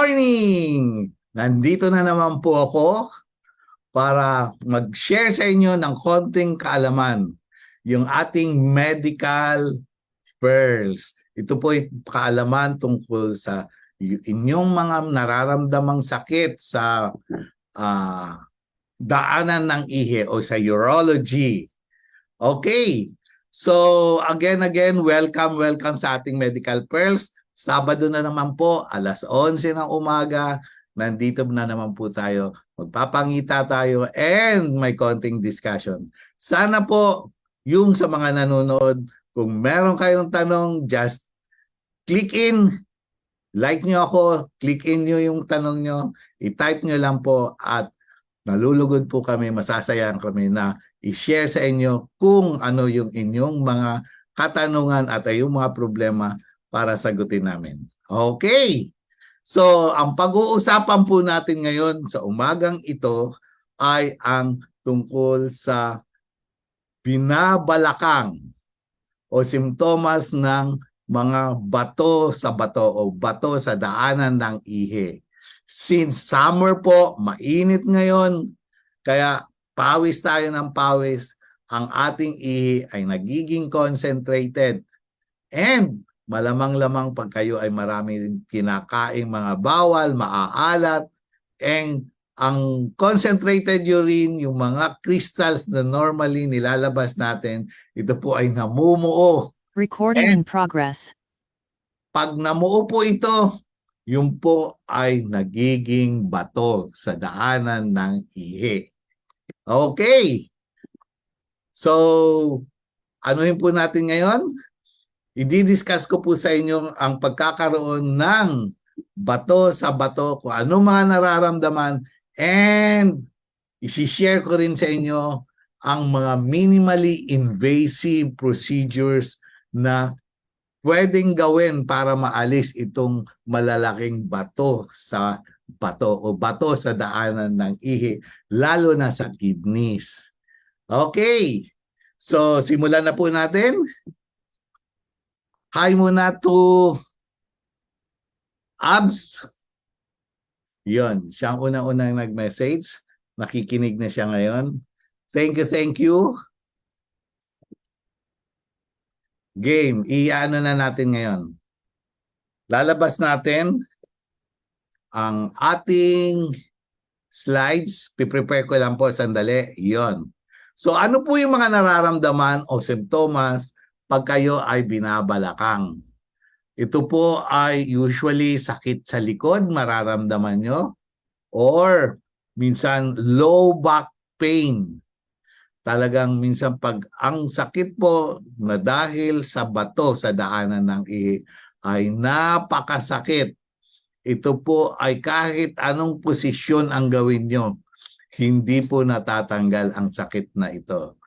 morning! Nandito na naman po ako para mag-share sa inyo ng konting kaalaman. Yung ating medical pearls. Ito po ay kaalaman tungkol sa inyong mga nararamdamang sakit sa daanan ng ihi o sa urology. Okay. So again, welcome sa ating Medical Pearls. Sabado na naman po, alas 11 ng umaga. Nandito na naman po tayo. Magpapangita tayo and may konting discussion. Sana po yung sa mga nanonood, kung meron kayong tanong, just click in. Like nyo ako, click in nyo yung tanong nyo. I-type nyo lang po at nalulugod po kami, masasayang kami na i-share sa inyo kung ano yung inyong mga katanungan at yung mga problema para sagutin namin. Okay. So, ang pag-uusapan po natin ngayon sa umagang ito ay ang tungkol sa binabalakang o simptomas ng mga bato sa bato o bato sa daanan ng ihi. Since summer po, mainit ngayon, kaya pawis tayo ng pawis, ang ating ihi ay nagiging concentrated. And malamang-lamang pag kayo ay marami kinakaing mga bawal, maaalat, and ang concentrated urine, yung mga crystals na normally nilalabas natin, ito po ay namumuo. Recording in progress. Pag namuo po ito, yung po ay nagiging bato sa daanan ng ihi. Okay. So, anuhin po natin ngayon? I-discuss ko po sa inyo ang pagkakaroon ng bato sa bato, kung ano mga nararamdaman, and isi-share ko rin sa inyo ang mga minimally invasive procedures na pwedeng gawin para maalis itong malalaking bato sa bato o bato sa daanan ng ihi, lalo na sa kidneys. Okay, so simulan na po natin. Hi muna to Abs. Yun, siyang unang-unang nag-message. Nakikinig na siya ngayon. Thank you. Game, iano na natin ngayon. Lalabas natin ang ating slides. Piprepare ko lang po sandali. Yon. So ano po yung mga nararamdaman o simptomas pag kayo ay binabalakang? Ito po ay usually sakit sa likod, mararamdaman nyo. Or minsan low back pain. Talagang minsan pag ang sakit po na dahil sa bato sa daanan ng ihi ay napakasakit. Ito po ay kahit anong posisyon ang gawin nyo, hindi po natatanggal ang sakit na ito.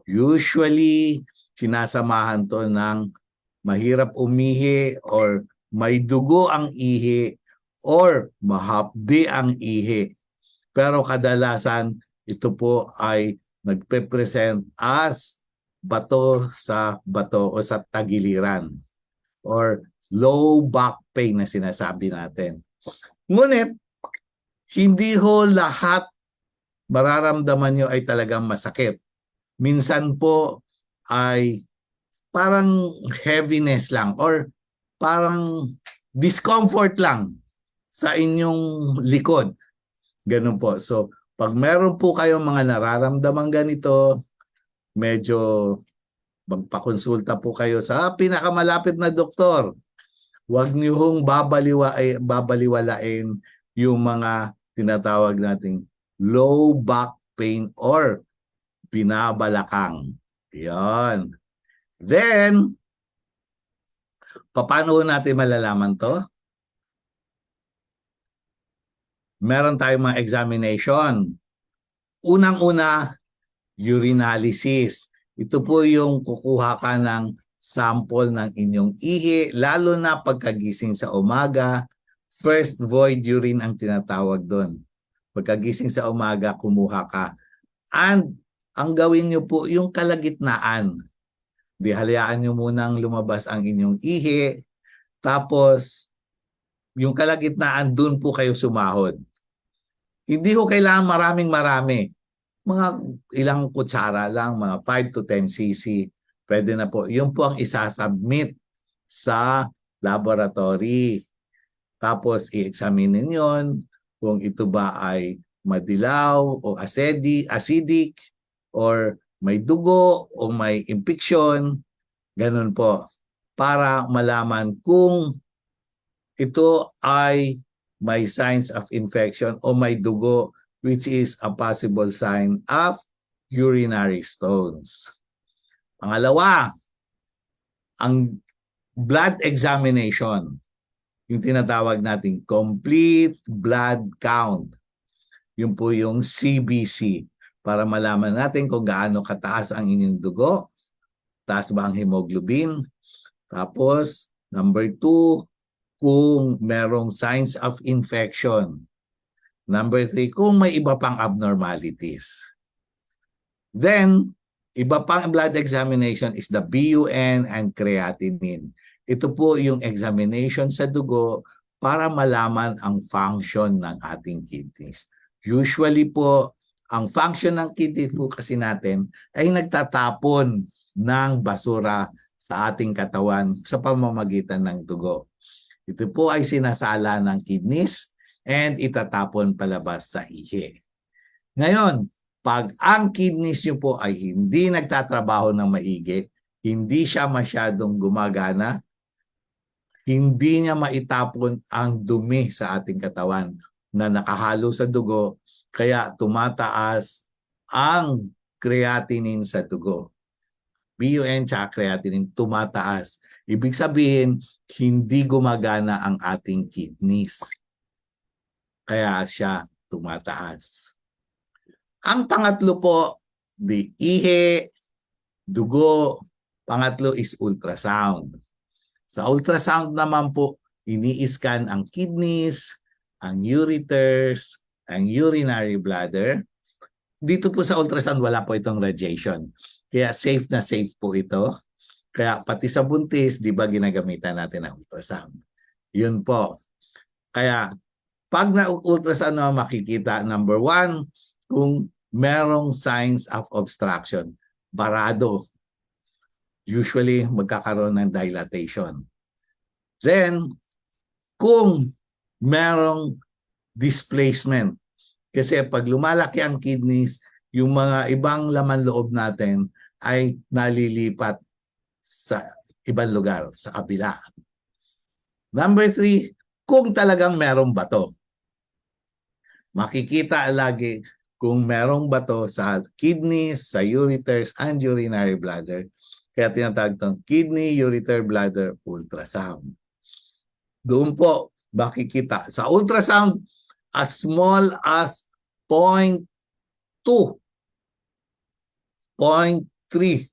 Usually, sinasamahan to ng mahirap umihi or may dugo ang ihi or mahapdi ang ihi. Pero kadalasan, ito po ay nagpe-present as bato sa bato o sa tagiliran or low back pain na sinasabi natin. Ngunit, hindi ho lahat mararamdaman nyo ay talagang masakit. Minsan po ay parang heaviness lang or parang discomfort lang sa inyong likod. Ganun po. So, pag meron po kayong mga nararamdamang ganito, medyo magpakonsulta po kayo sa pinakamalapit na doktor. Huwag niyo hong babaliwalain yung mga tinatawag nating low back pain or binabalakang. Yan. Then, paano natin malalaman to? Meron tayong mga examination. Unang-una, urinalysis. Ito po yung kukuha ka ng sample ng inyong ihi, lalo na pagkagising sa umaga. First void urine ang tinatawag doon. Pagkagising sa umaga, kumuha ka. And ang gawin nyo po yung kalagitnaan. Di halayaan nyo munang lumabas ang inyong ihi. Tapos, yung kalagitnaan, dun po kayo sumahod. Hindi ko kailangan marami. Mga ilang kutsara lang, mga 5 to 10 cc. Pwede na po. Yun po ang isasubmit sa laboratory. Tapos i-examine yon kung ito ba ay madilaw o acidic or may dugo o may infection. Ganun po. Para malaman kung ito ay may signs of infection o may dugo, which is a possible sign of urinary stones. Pangalawa, ang blood examination, yung tinatawag nating complete blood count. Yun po yung CBC, para malaman natin kung gaano kataas ang inyong dugo, taas ba ang hemoglobin. Tapos, number 2, kung merong signs of infection. Number 3, kung may iba pang abnormalities. Then, iba pang blood examination is the BUN and creatinine. Ito po yung examination sa dugo para malaman ang function ng ating kidneys. Usually po, ang function ng kidney po kasi natin ay nagtatapon ng basura sa ating katawan sa pamamagitan ng dugo. Ito po ay sinasala ng kidneys and itatapon palabas sa ihi. Ngayon, pag ang kidneys nyo po ay hindi nagtatrabaho ng maigi, hindi siya masyadong gumagana, hindi niya maitapon ang dumi sa ating katawan na nakahalo sa dugo, kaya tumataas ang creatinine sa dugo. BUN tsaka creatinine tumataas. Ibig sabihin, hindi gumagana ang ating kidneys. Kaya siya tumataas. Ang pangatlo po, the ihi, dugo. Pangatlo is ultrasound. Sa ultrasound naman po, ini-scan ang kidneys, ang ureters, ang urinary bladder. Dito po sa ultrasound, wala po itong radiation. Kaya safe na safe po ito. Kaya pati sa buntis, di ba ginagamitan natin ang ultrasound? Yun po. Kaya pag na-ultrasound na makikita, number 1, kung merong signs of obstruction, barado. Usually, magkakaroon ng dilatation. Then, kung merong displacement, kasi pag lumalaki ang kidneys, yung mga ibang laman loob natin ay nalilipat sa ibang lugar, sa kabila. Number 3, kung talagang merong bato. Makikita lagi kung merong bato sa kidneys, sa ureters, and urinary bladder. Kaya tinatawag itong kidney, ureter, bladder ultrasound. Doon po makikita. Sa ultrasound, as small as 0.2, 0.3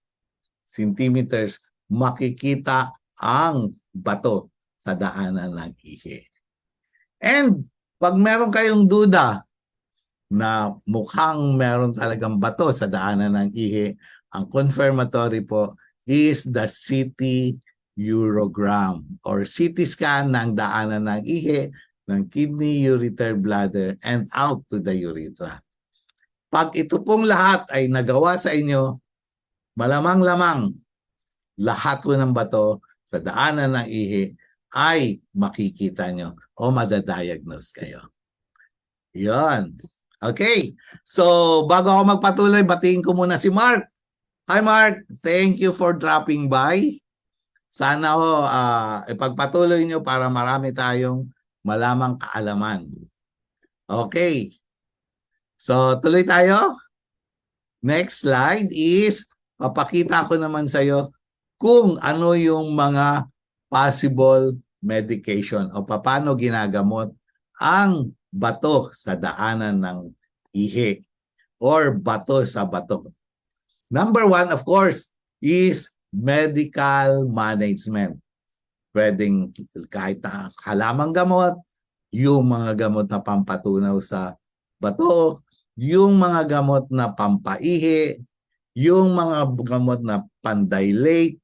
centimeters, makikita ang bato sa daanan ng ihi. And pag meron kayong duda na mukhang meron talagang bato sa daanan ng ihi, ang confirmatory po is the CT urogram or CT scan ng daanan ng ihi, ng kidney, ureter, bladder, and out to the urethra. Pag ito pong lahat ay nagawa sa inyo, malamang-lamang lahat po ng bato sa daanan ng ihi ay makikita nyo o madadiagnose kayo. Yon. Okay. So, bago ako magpatuloy, batiin ko muna si Mark. Hi Mark, thank you for dropping by. Sana ho ipagpatuloy nyo para marami tayong malamang kaalaman. Okay. So, tuloy tayo. Next slide is, papakita ko naman sa iyo kung ano yung mga possible medication o paano ginagamot ang bato sa daanan ng ihi or bato sa bato. Number 1, of course, is medical management. Pwedeng kahit halamang gamot, yung mga gamot na pampatunaw sa bato, yung mga gamot na pampaihi, yung mga gamot na pandilate,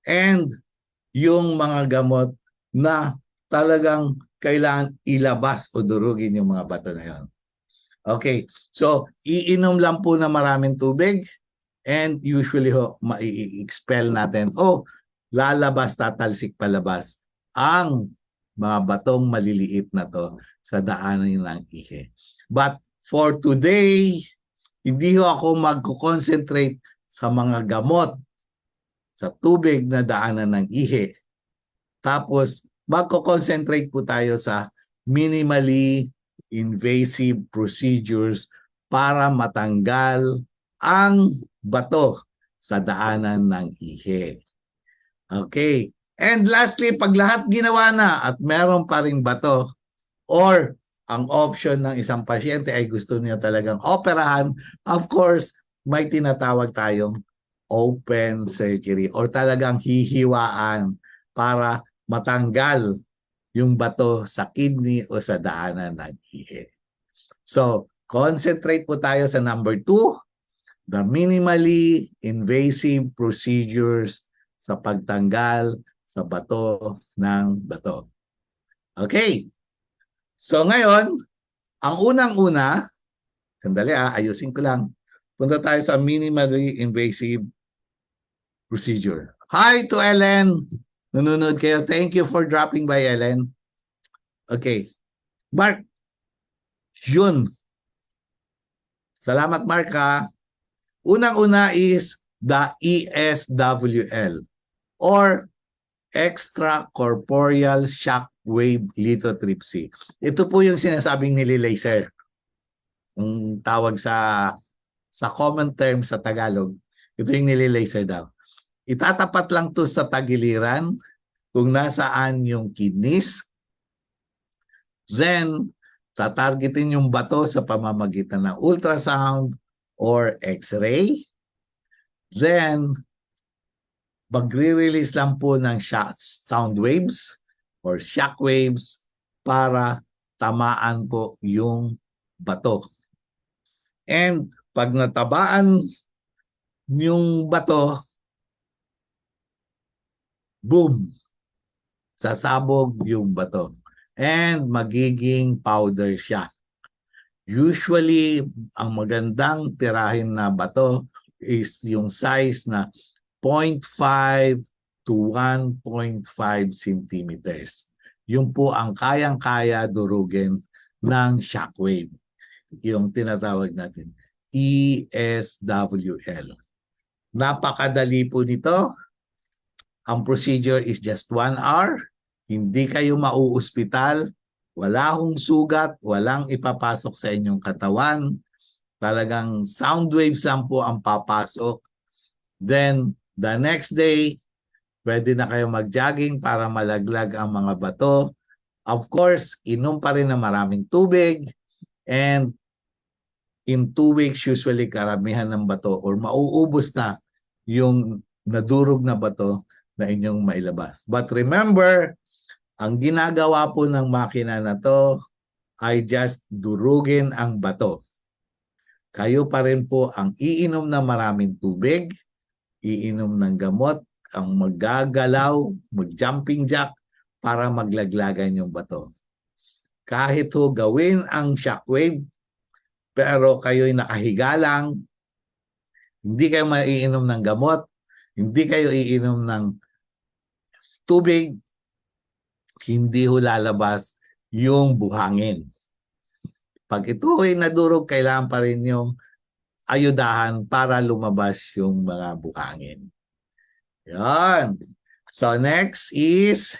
and yung mga gamot na talagang kailangan ilabas o durugin yung mga bato na yon. Okay, so iinom lang po na maraming tubig and usually ma-expel natin o lalabas, tatalsik palabas ang mga batong maliliit na to sa daanan ng ihi. But for today, hindi ako magko-concentrate sa mga gamot sa tubig na daanan ng ihi. Tapos, magko-concentrate po tayo sa minimally invasive procedures para matanggal ang bato sa daanan ng ihi. Okay. And lastly, pag lahat ginawa na at meron pa ring bato or ang option ng isang pasyente ay gusto niya talagang operahan, of course, may tinatawag tayong open surgery or talagang hihiwaan para matanggal yung bato sa kidney o sa daanan ng ihi. So, concentrate po tayo sa number 2, the minimally invasive procedures sa pagtanggal sa bato ng bato. Okay. So ngayon, ang unang-una, sandali ayusin ko lang. Punta tayo sa minimally invasive procedure. Hi to Ellen. Nanonood kayo. Thank you for dropping by, Ellen. Okay. Mark. Yun. Salamat, Mark, ha. Unang-una is the ESWL or extracorporeal shock wave lithotripsy. Ito po yung sinasabing nililaser. Ang tawag sa common term sa Tagalog, ito yung nililaser daw. Itatapat lang to sa tagiliran kung nasaan yung kidneys. Then, tatargetin yung bato sa pamamagitan ng ultrasound or x-ray. Then, magre-release lang po ng sound waves or shock waves para tamaan po yung bato. And pag natabaan yung bato, boom, sasabog yung bato. And magiging powder siya. Usually, ang magandang tirahin na bato is yung size na 0.5 to 1.5 centimeters. Yun po ang kayang-kaya durugin ng shockwave. Yung tinatawag natin, ESWL. Napakadali po nito. Ang procedure is just 1 hour. Hindi kayo mauospital. Wala hong sugat. Walang ipapasok sa inyong katawan. Talagang sound waves lang po ang papasok. Then, the next day, pwede na kayo mag-jogging para malaglag ang mga bato. Of course, inom pa rin ng maraming tubig. And in 2 weeks, usually karamihan ng bato or mauubos na yung nadurog na bato na inyong mailabas. But remember, ang ginagawa po ng makina na to ay just durugin ang bato. Kayo pa rin po ang iinom ng maraming tubig, iinom ng gamot, ang maggagalaw, mag-jumping jack para maglaglagan yung bato. Kahit ho gawin ang shockwave, pero kayo'y nakahiga lang, hindi kayo maiinom ng gamot, hindi kayo iinom ng tubig, hindi ho lalabas yung buhangin. Pag ito ay nadurog, kailangan pa rin yung ayudahan para lumabas yung mga buhangin. Yan. So next is,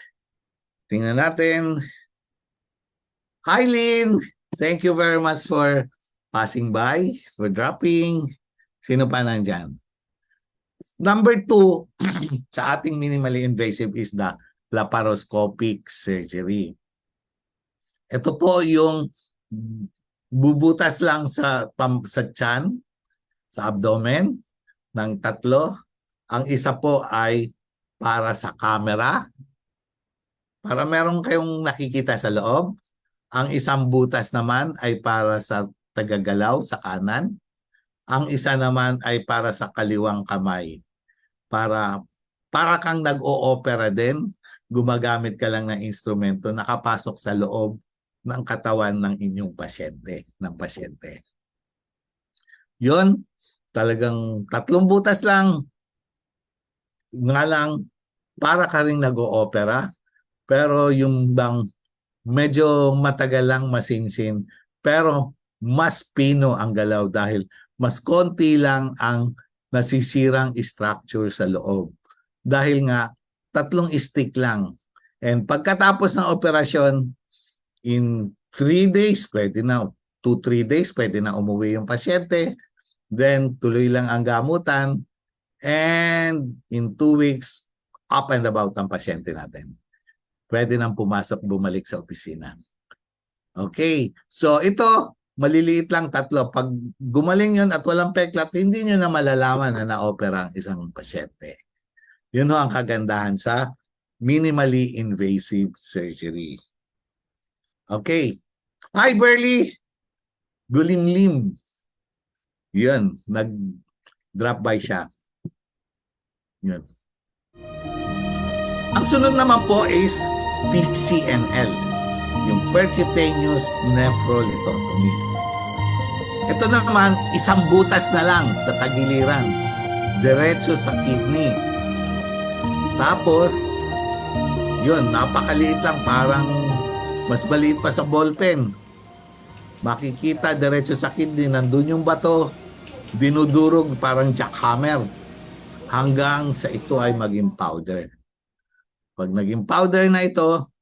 tingnan natin. Hi, Lynn. Thank you very much for passing by, for dropping. Sino pa nandyan? Number 2 sa ating minimally invasive is the laparoscopic surgery. Ito po yung bubutas lang sa tiyan, sa abdomen ng 3. Ang isa po ay para sa camera, para meron kayong nakikita sa loob. Ang isang butas naman ay para sa tagagalaw sa kanan. Ang isa naman ay para sa kaliwang kamay. Para kang nag-o-opera din. gumagamit ka lang ng instrumento nakapasok sa loob ng katawan ng inyong pasyente. Yun, talagang 3 butas lang. Nga lang, para ka rin nag-o-opera, pero yung bang medyo matagal lang masinsin, pero mas pino ang galaw dahil mas konti lang ang nasisirang structure sa loob. Dahil nga, 3 stick lang. And pagkatapos ng operasyon, in 3 days, pwede na, 2-3 days, pwede na umuwi yung pasyente. Then, tuloy lang ang gamutan. And in 2 weeks, up and about ang pasyente natin. Pwede nang pumasok, bumalik sa opisina. Okay. So ito, maliliit lang 3. Pag gumaling yun at walang peklat, hindi nyo na malalaman na na-opera ang isang pasyente. Yun ho ang kagandahan sa minimally invasive surgery. Okay. Hi, Burley! Gulimlim. Yun, nag-drop by siya. Yun. Ang sunod naman po is PCNL, yung percutaneous nephrolithotomy. Ito naman, isang butas na lang sa tagiliran, diretso sa kidney. Tapos, yun, napakaliit lang, parang mas maliit pa sa ballpen. Makikita diretso sa kidney, nandun yung bato, dinudurog parang jackhammer hanggang sa ito ay maging powder. Pag naging powder na ito,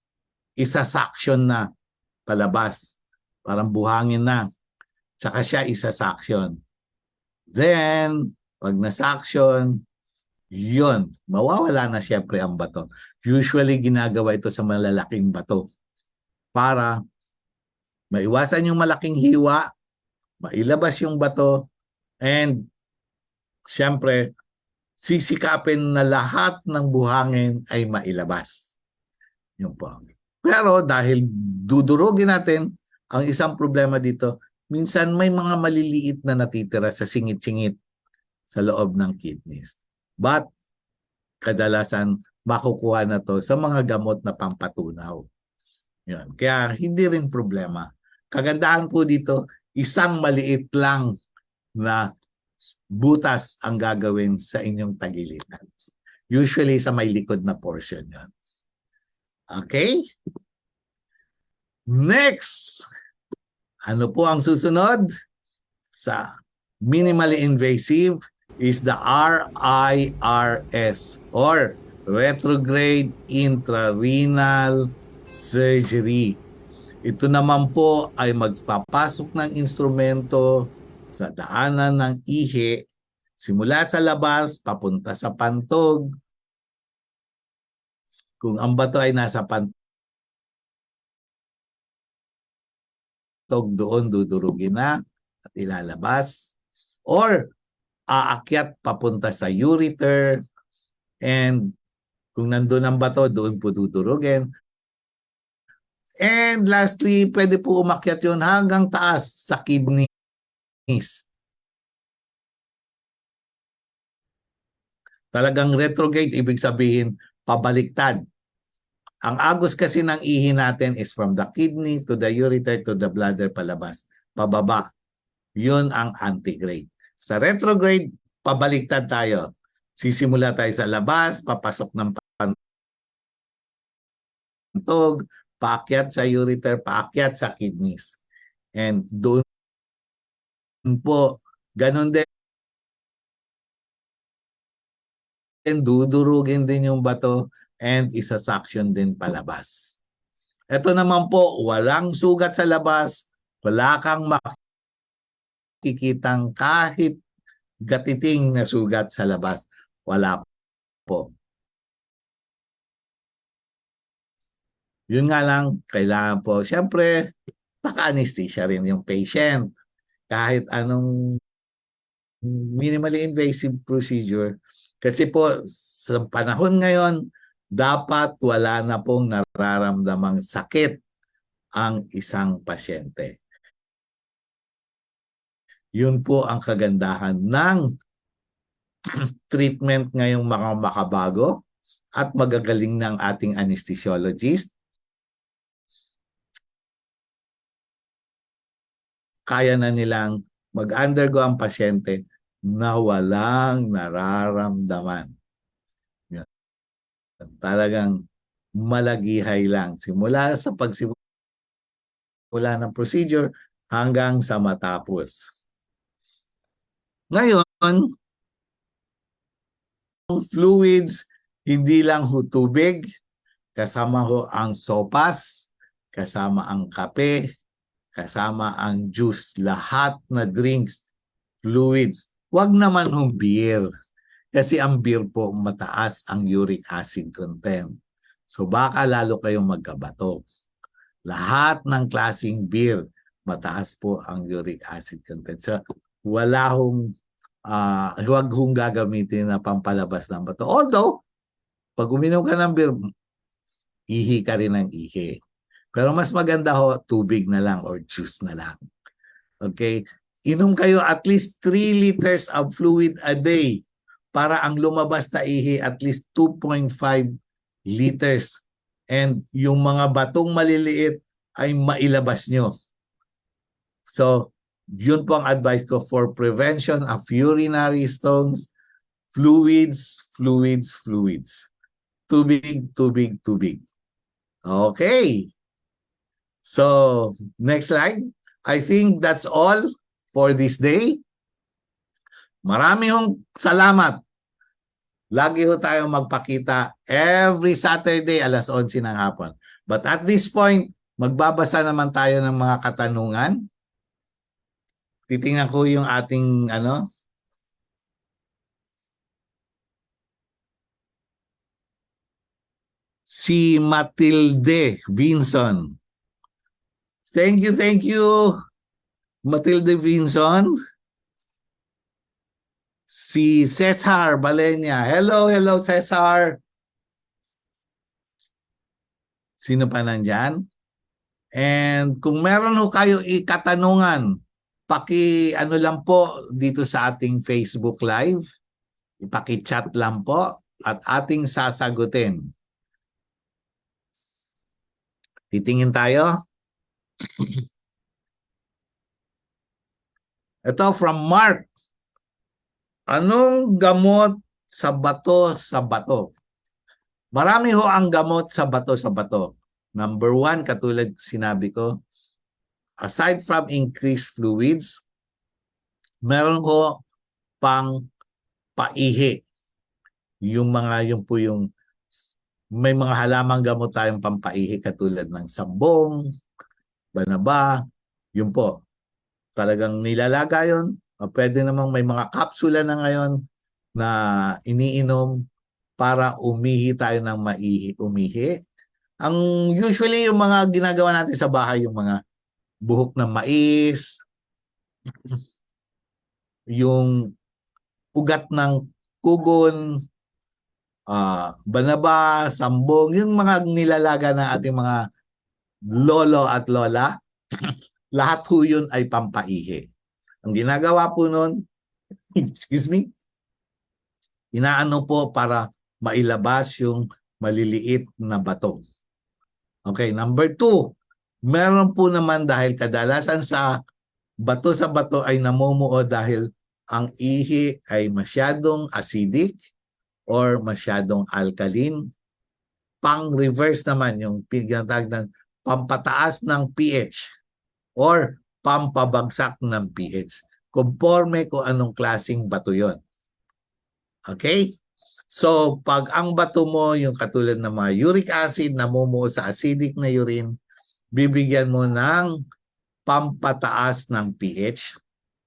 isa-suction na palabas. Parang buhangin na. Tsaka siya isa-suction. Then, pag na-suction, yun, mawawala na siyempre ang bato. Usually, ginagawa ito sa malalaking bato para maiwasan yung malaking hiwa, mailabas yung bato, and siyempre, sisikapin na lahat ng buhangin ay mailabas. Yun po. Pero dahil dudurugin natin, ang isang problema dito, minsan may mga maliliit na natitira sa singit-singit sa loob ng kidneys. But kadalasan makukuha na to sa mga gamot na pampatunaw. Yun. Kaya hindi rin problema. Kagandahan po dito, isang maliit lang na butas ang gagawin sa inyong tagiliran. Usually sa may likod na portion yun. Okay? Next! Ano po ang susunod? Sa minimally invasive is the RIRS or retrograde intrarenal surgery. Ito naman po ay magpapasok ng instrumento sa daanan ng ihi simula sa labas papunta sa pantog. Kung ang bato ay nasa pantog, doon dudurugin na at ilalabas. Or aakyat papunta sa ureter, and kung nandun ang bato, doon po dudurugin. And lastly, pwede po umakyat yun hanggang taas sa kidneys. Talagang retrograde, ibig sabihin pabaliktad. Ang agos kasi ng ihi natin is from the kidney to the ureter to the bladder palabas. Pababa. Yun ang antigrade. Sa retrograde, pabaliktad tayo. Sisimula tayo sa labas, papasok ng pantog, paakyat sa ureter, paakyat sa kidneys. And doon po, ganun din, dudurugin din yung bato and isa-suction din palabas. Ito naman po, walang sugat sa labas, wala kang makikitang kahit gatiting na sugat sa labas. Wala po. Yun nga lang, kailangan po, siyempre, naka-anesthesia rin yung patient. Kahit anong minimally invasive procedure. Kasi po, sa panahon ngayon, dapat wala na pong nararamdamang sakit ang isang pasyente. Yun po ang kagandahan ng treatment ngayong mga makabago. at magagaling ng ating anesthesiologist. Kaya na nilang mag-undergo ang pasyente na walang nararamdaman. Yan. Talagang malagihay lang. Simula sa pagsimula ng procedure hanggang sa matapos. Ngayon, fluids, hindi lang ho tubig, kasama ho ang sopas, kasama ang kape, kasama ang juice, lahat na drinks, fluids. Wag naman hong beer. Kasi ang beer po mataas ang uric acid content. So baka lalo kayong magkabato. Lahat ng klaseng beer, mataas po ang uric acid content. So wala hong huwag hong gagamitin na pampalabas ng bato. Although, pag uminom ka ng beer, ihi ka rin ng ihi. Pero mas maganda ho, tubig na lang or juice na lang. Okay? Inom kayo at least 3 liters of fluid a day para ang lumabas na ihi at least 2.5 liters. And yung mga batong maliliit ay mailabas nyo. So, yun po ang advice ko for prevention of urinary stones, fluids. Tubig. Okay. So, next slide. I think that's all for this day. Marami hong salamat. Lagi ho tayo magpakita every Saturday alas 11 ng hapon. But at this point, magbabasa naman tayo ng mga katanungan. Titingnan ko yung ating si Matilde Vinson. Thank you, Matilde Vinson. Si Cesar Balenya. Hello, Cesar. Sino pa nandyan? And kung meron ho kayo ikatanungan, lang po dito sa ating Facebook Live. Ipaki-chat lang po at ating sasagutin. Titingin tayo. Ito from Mark. Anong gamot sa bato? Marami ho ang gamot sa bato. Number 1, katulad sinabi ko, aside from increased fluids, meron ho pang paihi. Yung may mga halamang gamot tayong pampaihi katulad ng sabong, banaba, yun po. Talagang nilalaga yun. O pwede namang may mga kapsula na ngayon na iniinom para umihi tayo ng umihi. Ang usually yung mga ginagawa natin sa bahay, yung mga buhok ng mais, yung ugat ng kugon, banaba, sambong, yung mga nilalaga ng ating mga lolo at lola, lahat po yun ay pampaihi. Ang ginagawa po nun, inaano po para mailabas yung maliliit na bato. Okay, number 2, meron po naman dahil kadalasan sa bato ay namumuo dahil ang ihi ay masyadong acidic or masyadong alkaline. Pang-reverse naman yung pinatawag ng pampataas ng pH or pampabagsak ng pH. Conforme kung anong klaseng bato yon. Okay? So, pag ang bato mo, yung katulad ng mga uric acid, namumuo sa acidic na urine, bibigyan mo ng pampataas ng pH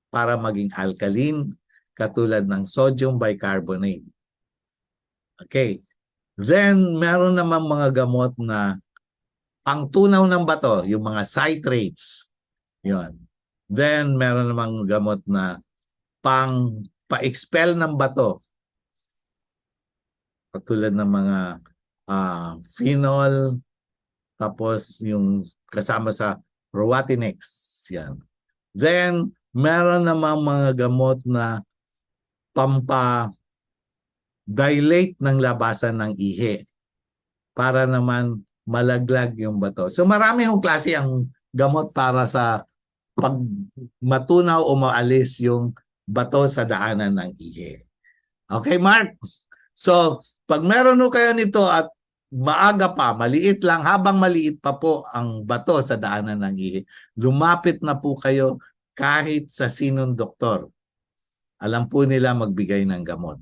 para maging alkaline, katulad ng sodium bicarbonate. Okay. Then, meron namang mga gamot na pangtunaw ng bato, yung mga citrates. Yun. Then, meron namang gamot na pa-expel ng bato. Katulad ng mga phenol, tapos yung kasama sa Roatinex. Yan. Then, meron namang mga gamot na dilate ng labasan ng ihi para naman malaglag yung bato. So marami yung klase ang gamot para sa pag matunaw o maalis yung bato sa daanan ng ihi. Okay, Mark? So, pag meron ho kayo nito at maaga pa, maliit lang, habang maliit pa po ang bato sa daanan ng ihi, lumapit na po kayo kahit sa sinong doktor. Alam po nila magbigay ng gamot.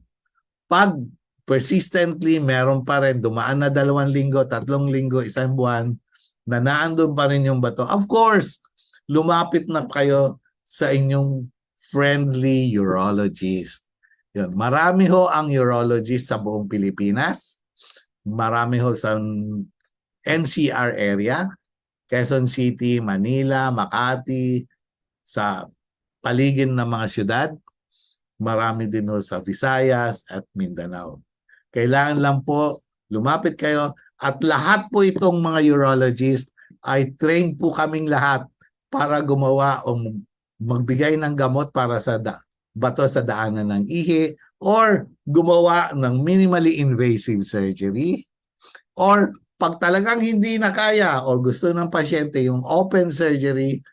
Pag persistently, meron pa rin, dumaan na 2 linggo, 3 linggo, 1 buwan, na naandun pa rin yung bato, of course, lumapit na kayo sa inyong friendly urologist. Yun. Marami ho ang urologist sa buong Pilipinas. Marami ho sa NCR area, Quezon City, Manila, Makati, sa paligid ng mga syudad. Marami din ho sa Visayas at Mindanao. Kailangan lang po lumapit kayo at lahat po itong mga urologist ay trained po kaming lahat para gumawa o magbigay ng gamot para sa bato sa daanan ng ihi or gumawa ng minimally invasive surgery or pag talagang hindi na kaya o gusto ng pasyente yung open surgery,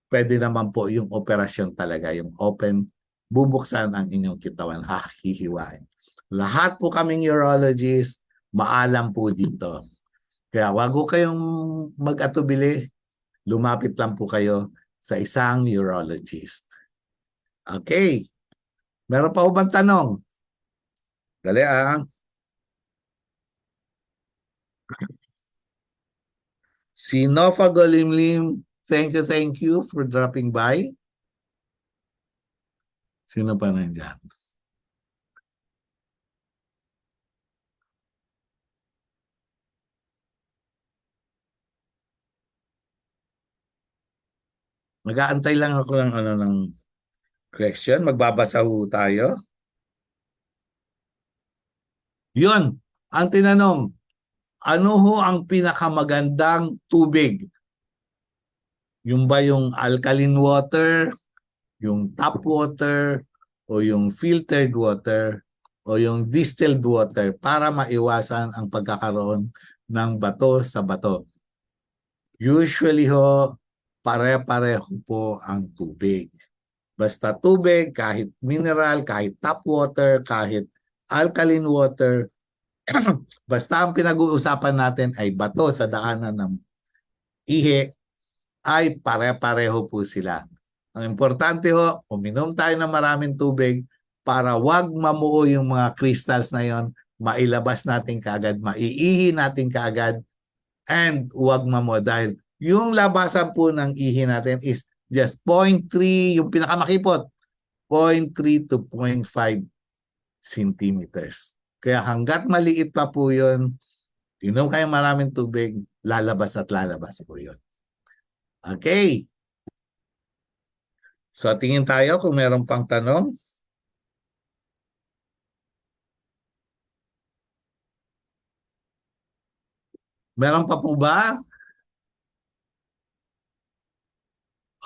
pwede naman po yung operasyon talaga, yung open, bubuksan ang inyong kitawan, hihiwain. Lahat po kaming urologist, maalam po dito. Kaya wag ko kayong mag-atubili, lumapit lang po kayo sa isang urologist. Okay. Meron pa bang tanong? Dali ah. Si Nova Golimlim, thank you for dropping by. Sino pa nandyan? Mag-aantay lang ako ng question. Magbabasa ho tayo. Yun, ang tinanong, ano ho ang pinakamagandang tubig? Yung ba yung alkaline water, yung tap water, o yung filtered water, o yung distilled water para maiwasan ang pagkakaroon ng bato sa bato? Usually ho, pare-pareho po ang tubig. Basta tubig, kahit mineral, kahit tap water, kahit alkaline water, basta ang pinag-uusapan natin ay bato sa daanan ng ihi, ay pare-pareho po sila. Ang importante ho, uminom tayo ng maraming tubig para wag mamuo yung mga crystals na yon, mailabas natin kaagad, maiihi natin kaagad, and wag mamuo dahil yung labasan po ng ihi natin is just 0.3, yung pinakamakipot, 0.3 to 0.5 centimeters. Kaya hanggat maliit pa po yun, inom kayo maraming tubig, lalabas at lalabas po yun. Okay. So tingin tayo kung meron pang tanong. Meron pa po ba?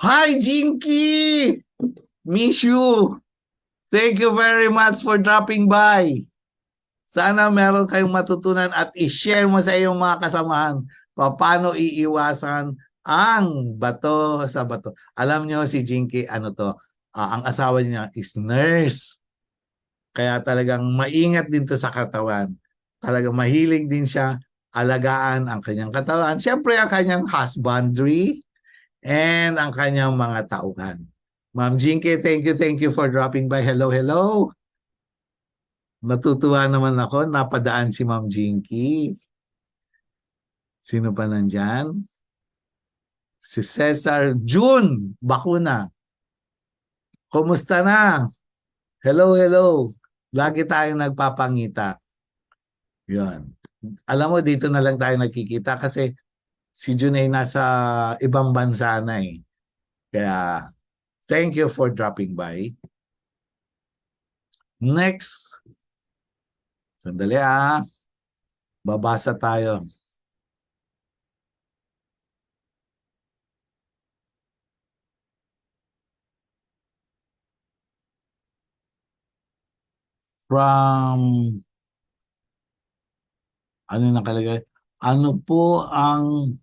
Hi, Jinky! Miss you! Thank you very much for dropping by. Sana meron kayong matutunan at i-share mo sa iyong mga kasamahan paano iiwasan ang bato sa bato. Alam nyo si Jinky, ano to, ang asawa niya is nurse. Kaya talagang maingat din to sa katawan. Talagang mahilig din siya alagaan ang kanyang katawan. Siyempre ang kanyang husbandry and ang kanyang mga tauhan. Ma'am Jinky, thank you for dropping by. Hello, hello. Natutuwa naman ako, napadaan si Ma'am Jinky. Sino pa nandyan? Si Cesar June, bakuna. Kumusta na? Hello, hello. Lagi tayong nagpapangita. Yun. Alam mo, dito na lang tayo nagkikita kasi si June ay nasa ibang bansa na eh. Kaya, thank you for dropping by. Next. Sandali ah. Babasa tayo. from, ano nakalagay? Ano po ang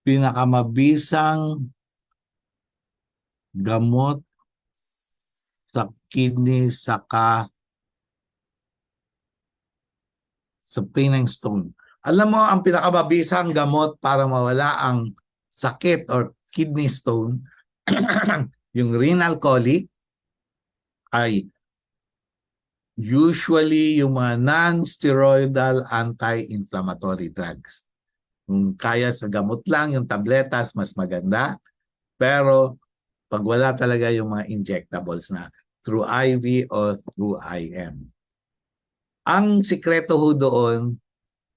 pinakamabisang gamot sa kidney saka sa pain and stone? Alam mo, ang pinakamabisang gamot para mawala ang sakit or kidney stone, yung renal colic, ay usually yung mga non-steroidal anti-inflammatory drugs. Kung kaya sa gamot lang, yung tabletas, mas maganda. Pero pag wala talaga yung mga injectables na through IV or through IM. Ang sikreto ho doon,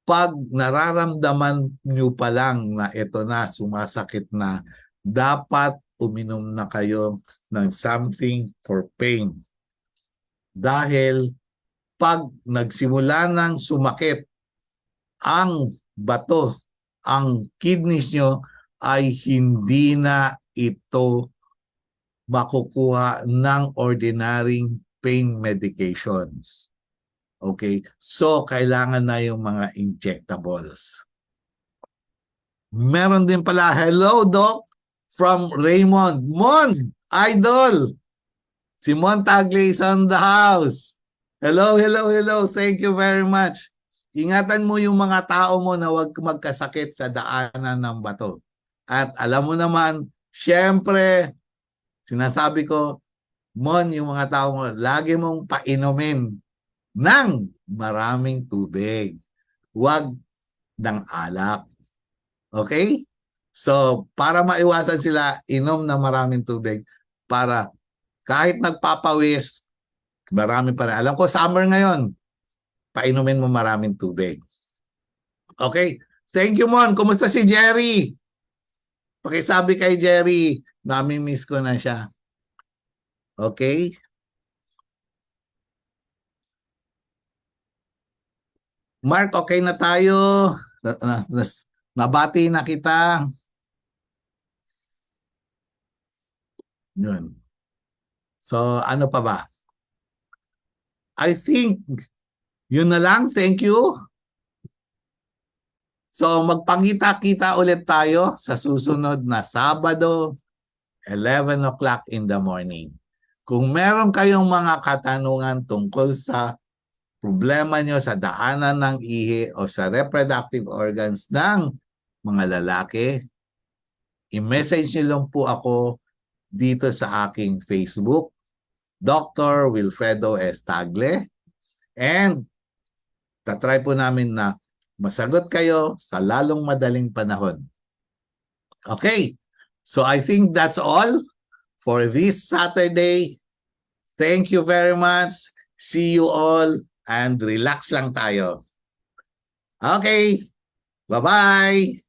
pag nararamdaman nyo pa lang na ito na, sumasakit na, dapat uminom na kayo ng something for pain. Dahil pag nagsimula ng sumakit ang bato, ang kidneys nyo, ay hindi na ito makukuha ng ordinary pain medications. Okay? So, kailangan na yung mga injectables. Meron din pala, hello Doc, from Raymond. Mon, idol! Si Mon Tagle is on the house. Hello, hello, hello. Thank you very much. Ingatan mo yung mga tao mo na huwag magkasakit sa daanan ng bato. At alam mo naman, syempre, sinasabi ko, Mon, yung mga tao mo, lagi mong painumin ng maraming tubig. Huwag ng alak. Okay? So, para maiwasan sila, inom ng maraming tubig para kahit nagpapawis, marami pa rin. Alam ko, summer ngayon, painumin mo maraming tubig. Okay? Thank you, Mon. Kumusta si Jerry? Pakisabi kay Jerry, nami-miss ko na siya. Okay? Mark, okay na tayo. Nabati na kita. Yun. So, ano pa ba? I think, yun na lang. Thank you. So, magpagkita-kita ulit tayo sa susunod na Sabado, 11 o'clock in the morning. Kung meron kayong mga katanungan tungkol sa problema nyo sa daanan ng ihi o sa reproductive organs ng mga lalaki, i-message nyo lang po ako dito sa aking Facebook, Dr. Wilfredo S. Tagle, and tatry po namin na masagot kayo sa lalong madaling panahon. Okay, so I think that's all for this Saturday. Thank you very much. See you all and relax lang tayo. Okay, bye-bye.